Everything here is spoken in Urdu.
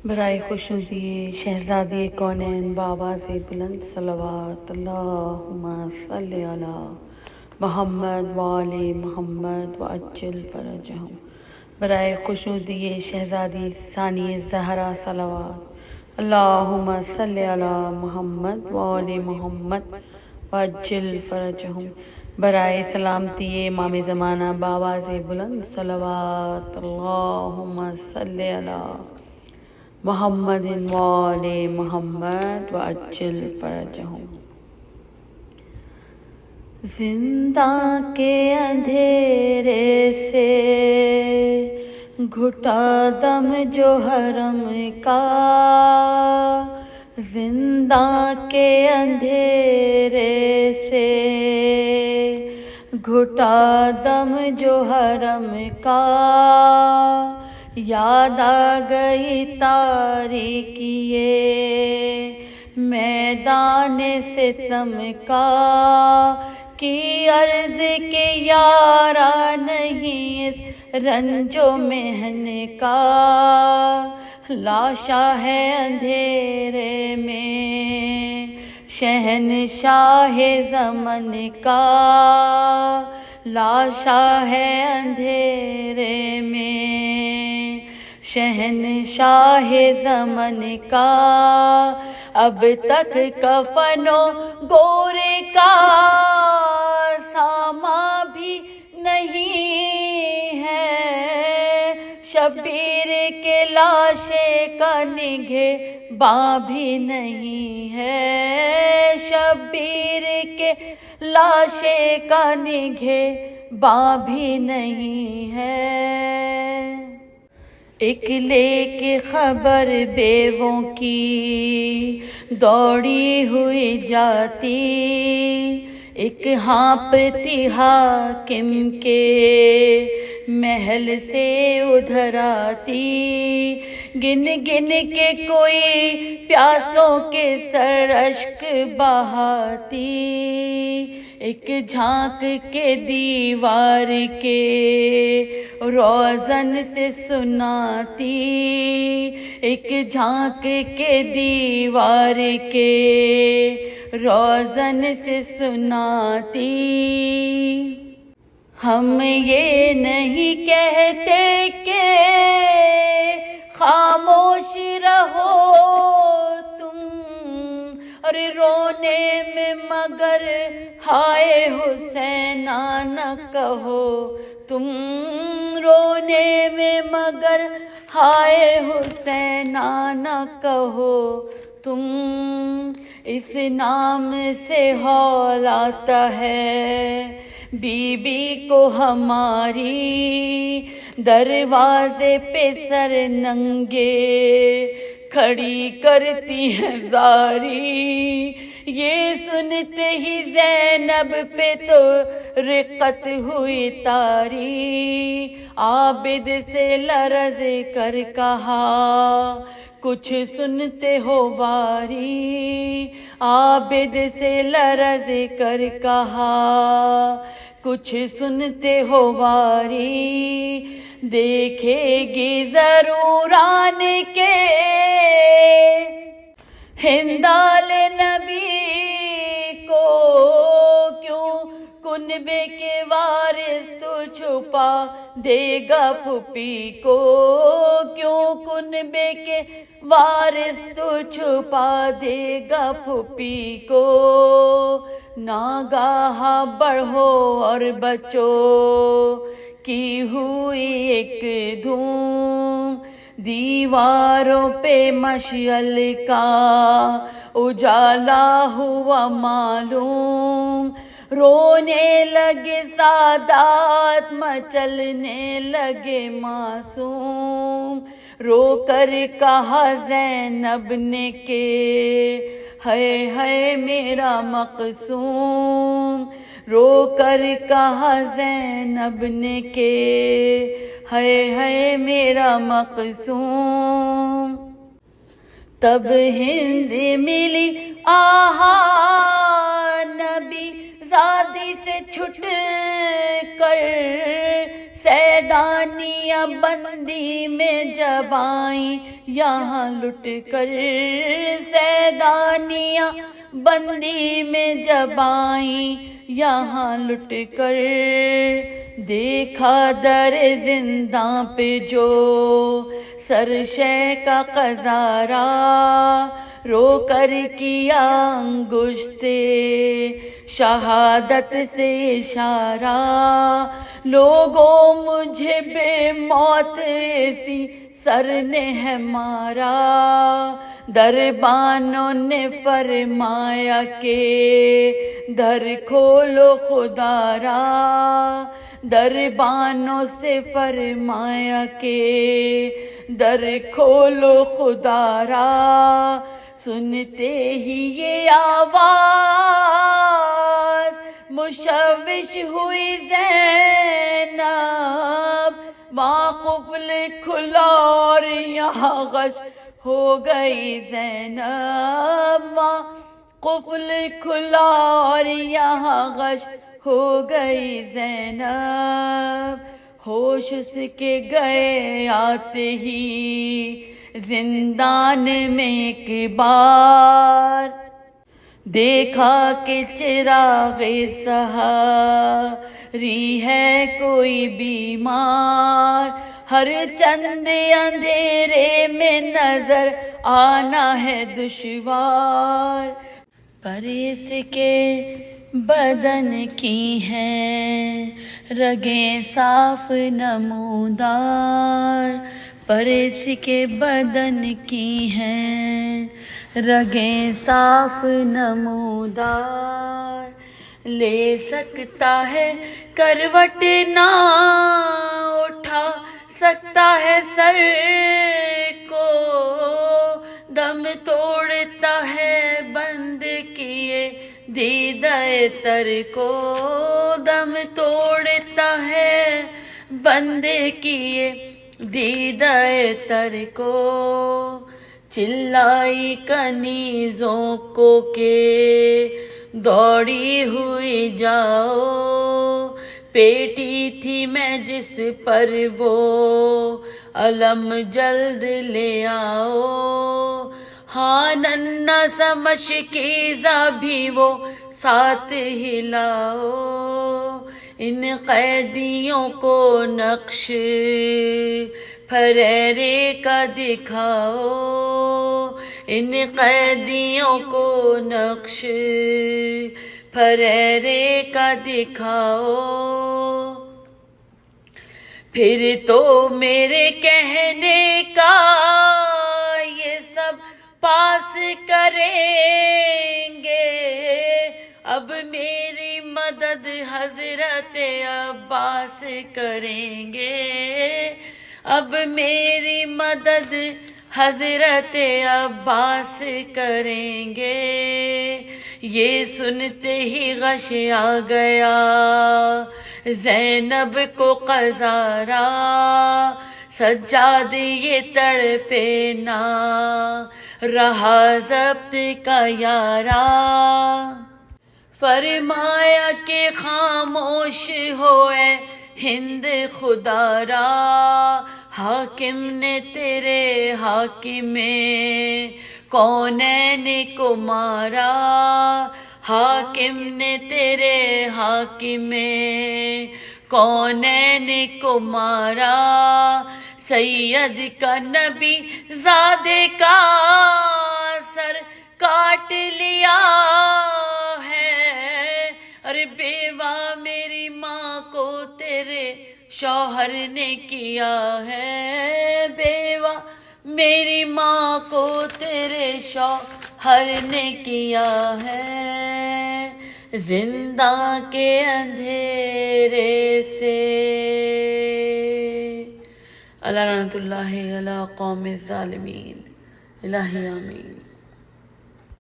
برائے خوشنودی شہزادی کونین بآواز بلند صلوات اللہم صلی علی محمد وآل محمد وعجل فرجہم۔ برائے خوشنودی شہزادی ثانی زہرا صلوات اللہم صلی علی محمد وآل محمد وعجل فرجہم۔ برائے سلامتی امام زمانہ بآواز بلند صلوات اللہم صلی علی محمد وآل محمد وعجل فرجہم۔ زندہ کے اندھیرے سے گھٹا دم جو حرم کا، زندہ کے اندھیرے سے گھٹا دم جو حرم کا، یاد آ گئی تاریکی میدان ستم کا، کی عرض کے یارا نہیں اس رنج و محن کا، لاشا ہے اندھیرے میں شہنشاہ زمن کا، لاشا ہے اندھیرے میں شہنشاہ زمن کا، اب تک کفن و گورے کا ساما بھی نہیں ہے، شبیر کے لاشے کا نگہ باں بھی نہیں ہے، شبیر کے لاشے کا نگہ باں بھی نہیں ہے۔ ایک لے کے خبر بیووں کی دوڑی ہوئی جاتی، ایک ہانپتی حاکم کے محل سے ادھر آتی، گن گن کے کوئی پیاسوں کے سر اشک بہاتی، ایک جھانک کے دیوار کے روزن سے سناتی، ایک جھانک کے دیوار کے روزن سے سناتی، ہم یہ نہیں کہتے کہ خاموش رہو تم، اور رونے میں مگر ہائے حسینہ نہ کہو تم، رونے میں مگر ہائے حسینہ نہ کہو تم، اس نام سے ہول آتا ہے بی بی کو ہماری، دروازے پہ سر ننگے کھڑی کرتی ہے زاری، یہ سنتے ہی زینب پہ تو رقت ہوئی طاری، عابد سے لرز کر کہا کچھ سنتے ہو باری، عابد سے لرز کر کہا کچھ سنتے ہو باری، دیکھے گی ضرور آن کے ہندال نبی کو، کیوں کنبے کے وارث تو چھپا دے گا پھوپھی کو، کیوں کنبے کے وارث تو چھپا دے گا پھوپھی کو، ناگاہ بڑھو اور بچو کی ہوئی ایک دھوم، دیواروں پہ مشعل کا اجالا ہوا معلوم، رونے لگے سادات مچلنے لگے معصوم، رو کر کہا زینب نے کہ ہائے ہائے میرا مقصوم، رو کر کہا زینب نے کہ ہائے ہائے میرا مقصوم، تب ہند ملی آہا نبی زادی سے چھٹ کر، سیدانیاں بندی میں جب آئیں یہاں لٹ کر، سیدانیاں بندی میں جب آئیں یہاں لٹ کر، دیکھا در زنداں پہ جو سرشے کا قذارہ، رو کر کیا انگشت شہادت سے اشارہ، لوگوں مجھے بے موت سی سر نے ہے مارا، دربانوں نے فرمایا کہ در کھولو خدا را، دربانوں سے فرمایا کہ در کھولو خدا را، سنتے ہی یہ آواز مشوش ہوئی زینب، وہاں قفل کھلا اور یہاں غش ہو گئی زینب، وہاں قفل کھلا اور یہاں غش ہو گئی زینب، ہوش اس کے گئے آتے ہی زندان میں ایک بار، دیکھا کہ چراغ سحری ہے کوئی بیمار، ہر چند اندھیرے میں نظر آنا ہے دشوار، پر اس کے بدن کی ہیں رگیں صاف نمودار، پر اس کے بدن کی ہیں رگیں صاف نمودار، لے سکتا ہے کروٹ نہ اٹھا سکتا ہے سر کو، دم توڑتا ہے بند کیے دیدہ تر کو، دم توڑتا ہے بند کیے دیدہ تر کو، چلائی کنیزوں کو کہ دوڑی ہوئی جاؤ، پیٹی تھی میں جس پر وہ علم جلد لے آؤ، ہاں ننھا سا مشکیزہ بھی وہ ساتھ ہلاؤ، ان قیدیوں کو نقش پھریرے کا دکھاؤ، ان قیدیوں کو نقش پھریرے کا دکھاؤ، پھر تو میرے کہنے کا یہ سب پاس کریں گے، اب میری مدد حضرت عباس کریں گے، اب میری مدد حضرت عباس کریں گے، یہ سنتے ہی غش آ گیا زینب کو قذارا، سجاد یہ تڑپے نہ رہا ضبط کا یارا، فرمایا کہ خاموش ہو اے ہند خدا را، حاکم نے تیرے حاکم کونین کو مارا، حاکم نے تیرے حاکم کونین کو مارا، سید کا نبی زادے کا سر کاٹ لیا ہے، ارے بیوہ میری ماں کو تیرے شوہر نے کیا ہے، بیوہ میری ماں کو تیرے شوہر نے کیا ہے، زنداں کے اندھیرے سے۔ اللہ رحمۃ اللہ علی قوم الظالمین، الہی آمین۔